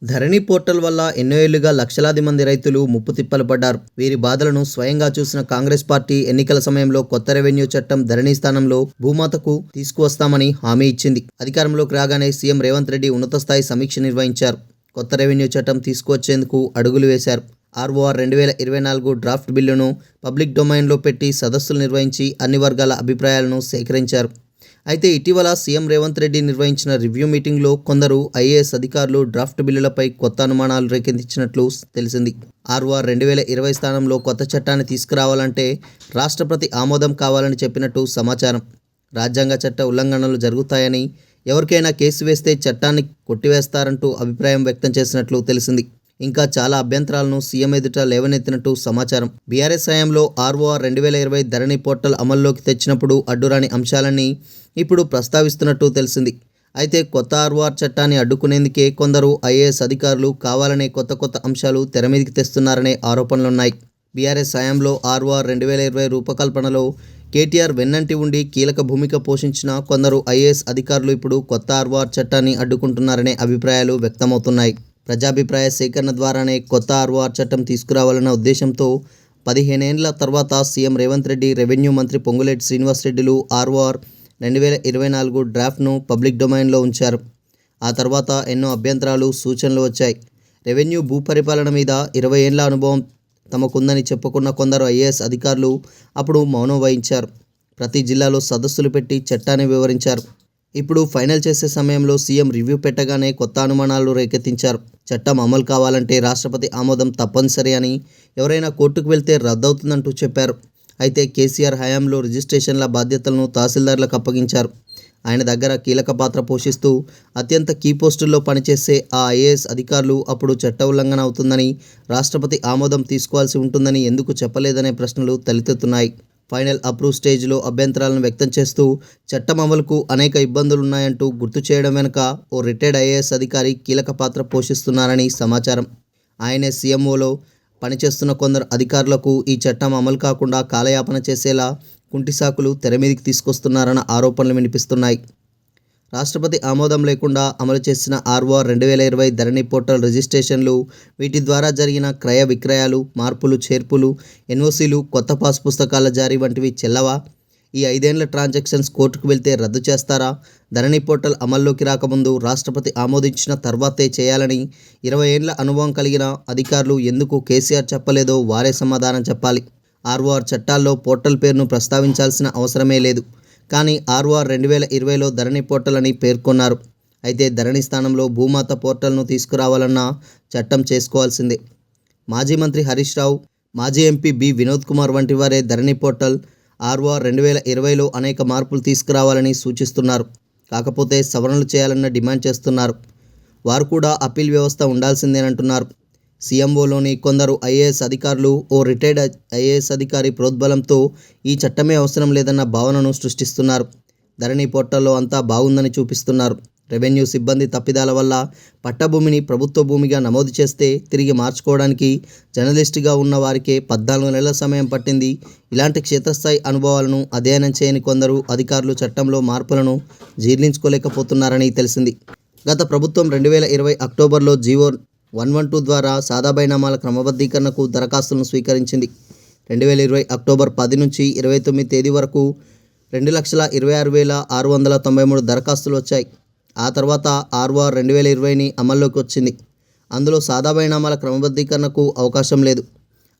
ధరణి portal వల్ల ఎన్నో ఏళ్లుగా లక్షలాది మంది రైతులు ముప్పు తిప్పలు పడ్డారు. వీరి బాధలను స్వయంగా చూసిన కాంగ్రెస్ పార్టీ ఎన్నికల సమయంలో కొత్త రెవెన్యూ చట్టం ధరణి స్థానంలో భూమాతకు తీసుకువస్తామని హామీ ఇచ్చింది. అధికారంలోకి రాగానే సీఎం రేవంత్ రెడ్డి ఉన్నత స్థాయి సమీక్ష నిర్వహించారు. కొత్త రెవెన్యూ చట్టం తీసుకువచ్చేందుకు అడుగులు వేశారు. ఆర్ఓఆర్ 2024 డ్రాఫ్ట్ బిల్లును పబ్లిక్ డొమైన్లో పెట్టి సదస్సులు నిర్వహించి అన్ని వర్గాల అభిప్రాయాలను సేకరించారు. అయితే ఇటీవల సీఎం రేవంత్ రెడ్డి నిర్వహించిన రివ్యూ మీటింగ్లో కొందరు ఐఏఎస్ అధికారులు డ్రాఫ్ట్ బిల్లులపై కొత్త అనుమానాలు రేకెత్తించినట్లు తెలిసింది. ఆర్ఓఆర్ 2020 స్థానంలో కొత్త చట్టాన్ని తీసుకురావాలంటే రాష్ట్రపతి ఆమోదం కావాలని చెప్పినట్టు సమాచారం. రాజ్యాంగ చట్ట ఉల్లంఘనలు జరుగుతాయని, ఎవరికైనా కేసు వేస్తే చట్టాన్ని కొట్టివేస్తారంటూ అభిప్రాయం వ్యక్తం చేసినట్లు తెలిసింది. ఇంకా చాలా అభ్యంతరాలను సీఎం ఎదుట లేవనెత్తినట్టు సమాచారం. బీఆర్ఎస్ హయాంలో ఆర్ఓఆర్ 2020 ధరణి పోర్టల్ అమల్లోకి తెచ్చినప్పుడు అడ్డురాని అంశాలన్నీ ఇప్పుడు ప్రస్తావిస్తున్నట్టు తెలిసింది. అయితే కొత్త ఆర్ఓఆర్ చట్టాన్ని అడ్డుకునేందుకే కొందరు ఐఏఎస్ అధికారులు కావాలనే కొత్త అంశాలు తెరమీదికి తెస్తున్నారనే ఆరోపణలున్నాయి. బీఆర్ఎస్ హయాంలో ఆర్ఓఆర్ 2020 రూపకల్పనలో కేటీఆర్ వెన్నంటి ఉండి కీలక భూమిక పోషించిన కొందరు ఐఏఎస్ అధికారులు ఇప్పుడు కొత్త ఆర్ఓఆర్ చట్టాన్ని అడ్డుకుంటున్నారనే అభిప్రాయాలు వ్యక్తమవుతున్నాయి. ప్రజాభిప్రాయ సేకరణ ద్వారానే కొత్త ఆర్ఓఆర్ చట్టం తీసుకురావాలన్న ఉద్దేశంతో 15 ఏళ్ల తర్వాత సీఎం రేవంత్ రెడ్డి, రెవెన్యూ మంత్రి పొంగులేటి శ్రీనివాసరెడ్డిలు ఆర్ఓఆర్ 2024 డ్రాఫ్ట్ను పబ్లిక్ డొమైన్లో ఉంచారు. ఆ తర్వాత ఎన్నో అభ్యంతరాలు, సూచనలు వచ్చాయి. రెవెన్యూ భూపరిపాలన మీద 20 ఏళ్ల అనుభవం తమకుందని చెప్పుకున్న కొందరు ఐఏఎస్ అధికారులు అప్పుడు మౌనం వహించారు. ప్రతి జిల్లాలో సదస్సులు పెట్టి చట్టాన్ని వివరించారు. ఇప్పుడు ఫైనల్ చేసే సమయంలో సీఎం రివ్యూ పెట్టగానే కొత్త అనుమానాలు రేకెత్తించారు. చట్టం అమలు కావాలంటే రాష్ట్రపతి ఆమోదం తప్పనిసరి అని, ఎవరైనా కోర్టుకు వెళ్తే రద్దవుతుందంటూ చెప్పారు. అయితే కేసీఆర్ హయాంలో రిజిస్ట్రేషన్ల బాధ్యతలను తహసీల్దార్లకు అప్పగించారు. ఆయన దగ్గర కీలక పాత్ర పోషిస్తూ అత్యంత కీ పోస్టుల్లో పనిచేసే ఆ ఐఏఎస్ అధికారులు అప్పుడు చట్ట ఉల్లంఘన అవుతుందని, రాష్ట్రపతి ఆమోదం తీసుకోవాల్సి ఉంటుందని ఎందుకు చెప్పలేదనే ప్రశ్నలు తలెత్తుతున్నాయి. ఫైనల్ అప్రూవ్ స్టేజ్లో అభ్యంతరాలను వ్యక్తం చేస్తూ చట్టం అమలుకు అనేక ఇబ్బందులున్నాయంటూ గుర్తు చేయడం వెనుక ఓ రిటైర్డ్ ఐఏఎస్ అధికారి కీలక పాత్ర పోషిస్తున్నారని సమాచారం. ఆయనే సీఎంఓలో పనిచేస్తున్న కొందరు అధికారులకు ఈ చట్టం అమలు కాకుండా కాలయాపన చేసేలా కుంటిసాకులు తెరమీదికి తీసుకొస్తున్నారన్న ఆరోపణలు వినిపిస్తున్నాయి. రాష్ట్రపతి ఆమోదం లేకుండా అమలు చేసిన ఆర్ఓఆర్ 2020 ధరణి పోర్టల్ రిజిస్ట్రేషన్లు, వీటి ద్వారా జరిగిన క్రయ విక్రయాలు, మార్పులు చేర్పులు, ఎన్ఓసీలు, కొత్త పాస్ పుస్తకాల జారీ వంటివి చెల్లవా? ఈ 5 ఏళ్ల ట్రాన్సాక్షన్స్ కోర్టుకు వెళ్తే రద్దు చేస్తారా? ధరణి పోర్టల్ అమల్లోకి రాకముందు రాష్ట్రపతి ఆమోదించిన తర్వాతే చేయాలని 20 ఏళ్ల అనుభవం కలిగిన అధికారులు ఎందుకు కేసీఆర్ చెప్పలేదో వారే సమాధానం చెప్పాలి. ఆర్ఓఆర్ చట్టాల్లో పోర్టల్ పేరును ప్రస్తావించాల్సిన అవసరమే లేదు. కానీ ఆర్ఓఆర్ 2020లో ధరణి పోర్టల్ అని పేర్కొన్నారు. అయితే ధరణి స్థానంలో భూమాత పోర్టల్ను తీసుకురావాలన్నా చట్టం చేసుకోవాల్సిందే. మాజీ మంత్రి హరీష్ రావు, మాజీ ఎంపీ బి వినోద్ కుమార్ వంటి వారే ధరణి పోర్టల్ ఆర్ఓఆర్ 2020లో అనేక మార్పులు తీసుకురావాలని సూచిస్తున్నారు. కాకపోతే సవరణలు చేయాలన్న డిమాండ్ చేస్తున్నారు. వారు కూడా అప్పీల్ వ్యవస్థ ఉండాల్సిందేనంటున్నారు. సీఎంఓలోని కొందరు ఐఏఎస్ అధికారులు ఓ రిటైర్డ్ ఐఏఎస్ అధికారి ప్రోద్బలంతో ఈ చట్టమే అవసరం లేదన్న భావనను సృష్టిస్తున్నారు. ధరణి పోర్టల్లో అంతా బాగుందని చూపిస్తున్నారు. రెవెన్యూ సిబ్బంది తప్పిదాల వల్ల పట్టభూమిని ప్రభుత్వ భూమిగా నమోదు చేస్తే తిరిగి మార్చుకోవడానికి జర్నలిస్టుగా ఉన్న వారికే 14 నెలల సమయం పట్టింది. ఇలాంటి క్షేత్రస్థాయి అనుభవాలను అధ్యయనం చేయని కొందరు అధికారులు చట్టంలో మార్పులను జీర్ణించుకోలేకపోతున్నారని తెలిసింది. గత ప్రభుత్వం 2020 అక్టోబర్లో జీవో 112 ద్వారా సాదా బైనామాల క్రమబద్ధీకరణకు దరఖాస్తులను స్వీకరించింది. 2020 అక్టోబర్ 10 నుంచి 29 తేదీ వరకు 2,26,693 దరఖాస్తులు వచ్చాయి. ఆ తర్వాత ఆర్ఓఆర్ 2020ని అమల్లోకి వచ్చింది. అందులో సాదా బైనామాల క్రమబద్ధీకరణకు అవకాశం లేదు.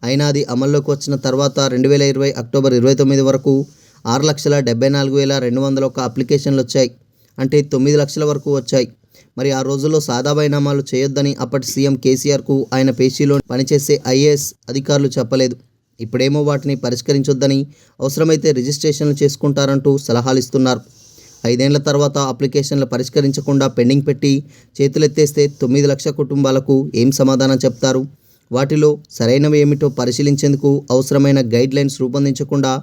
అయినా అది అమల్లోకి వచ్చిన తర్వాత 2020 అక్టోబర్ 29 వరకు 6,74,201 అప్లికేషన్లు వచ్చాయి. అంటే 9 లక్షల వరకు వచ్చాయి. మరి ఆ రోజుల్లో సాదా బైనామాలు చేయొద్దని అప్పటి సీఎం కేసీఆర్కు ఆయన పేషీలో పనిచేసే ఐఏఎస్ అధికారులు చెప్పలేదు. ఇప్పుడేమో వాటిని పరిష్కరించొద్దని, అవసరమైతే రిజిస్ట్రేషన్లు చేసుకుంటారంటూ సలహాలిస్తున్నారు. 5 ఏళ్ల తర్వాత అప్లికేషన్లు పరిష్కరించకుండా పెండింగ్ పెట్టి చేతులెత్తేస్తే 9 లక్షల కుటుంబాలకు ఏం సమాధానం చెప్తారు? వాటిలో సరైనవి ఏమిటో పరిశీలించేందుకు అవసరమైన గైడ్లైన్స్ రూపొందించకుండా,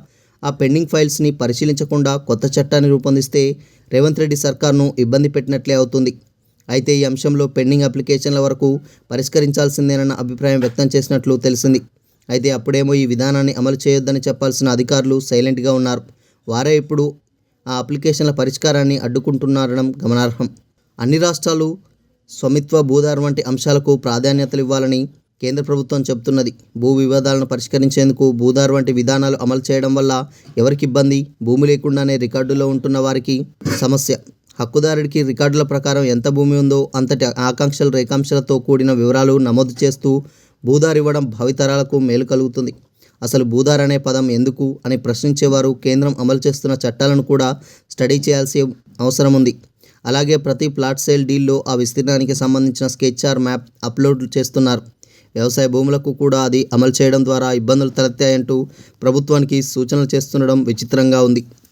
ఆ పెండింగ్ ఫైల్స్ని పరిశీలించకుండా కొత్త చట్టాన్ని రూపొందిస్తే రేవంత్ రెడ్డి సర్కార్ను ఇబ్బంది పెట్టినట్లే అవుతుంది. అయితే ఈ అంశంలో పెండింగ్ అప్లికేషన్ల వరకు పరిష్కరించాల్సిందేనన్న అభిప్రాయం వ్యక్తం చేసినట్లు తెలిసింది. అయితే అప్పుడేమో ఈ విధానాన్ని అమలు చేయొద్దని చెప్పాల్సిన అధికారులు సైలెంట్గా ఉన్నారు. వారే ఇప్పుడు ఆ అప్లికేషన్ల పరిష్కారాన్ని అడ్డుకుంటున్నారనడం గమనార్హం. అన్ని రాష్ట్రాలు స్వామిత్వ భూధార్ వంటి అంశాలకు ప్రాధాన్యతలు ఇవ్వాలని కేంద్ర ప్రభుత్వం చెబుతున్నది. భూ వివాదాలను పరిష్కరించేందుకు భూధార్ వంటి విధానాలు అమలు చేయడం వల్ల ఎవరికి ఇబ్బంది? భూమి లేకుండానే రికార్డులో ఉంటున్న వారికి సమస్య. హక్కుదారుడికి రికార్డుల ప్రకారం ఎంత భూమి ఉందో అంతటి ఆకాంక్షలు రేఖాంశాలతో కూడిన వివరాలు నమోదు చేస్తూ భూధార్ ఇవ్వడం భావితరాలకు మేలు కలుగుతుంది. అసలు భూధార్ అనే పదం ఎందుకు అని ప్రశ్నించేవారు కేంద్రం అమలు చేస్తున్న చట్టాలను కూడా స్టడీ చేయాల్సిన అవసరం ఉంది. అలాగే ప్రతి ప్లాట్ సేల్ డీల్లో ఆ విస్తీర్ణానికి సంబంధించిన స్కెచ్ ఆర్ మ్యాప్ అప్లోడ్ చేస్తున్నారు. వ్యవసాయ భూములకు కూడా అది అమలు చేయడం ద్వారా ఇబ్బందులు తలెత్తాయంటూ ప్రభుత్వానికి సూచనలు చేస్తుండడం విచిత్రంగా ఉంది.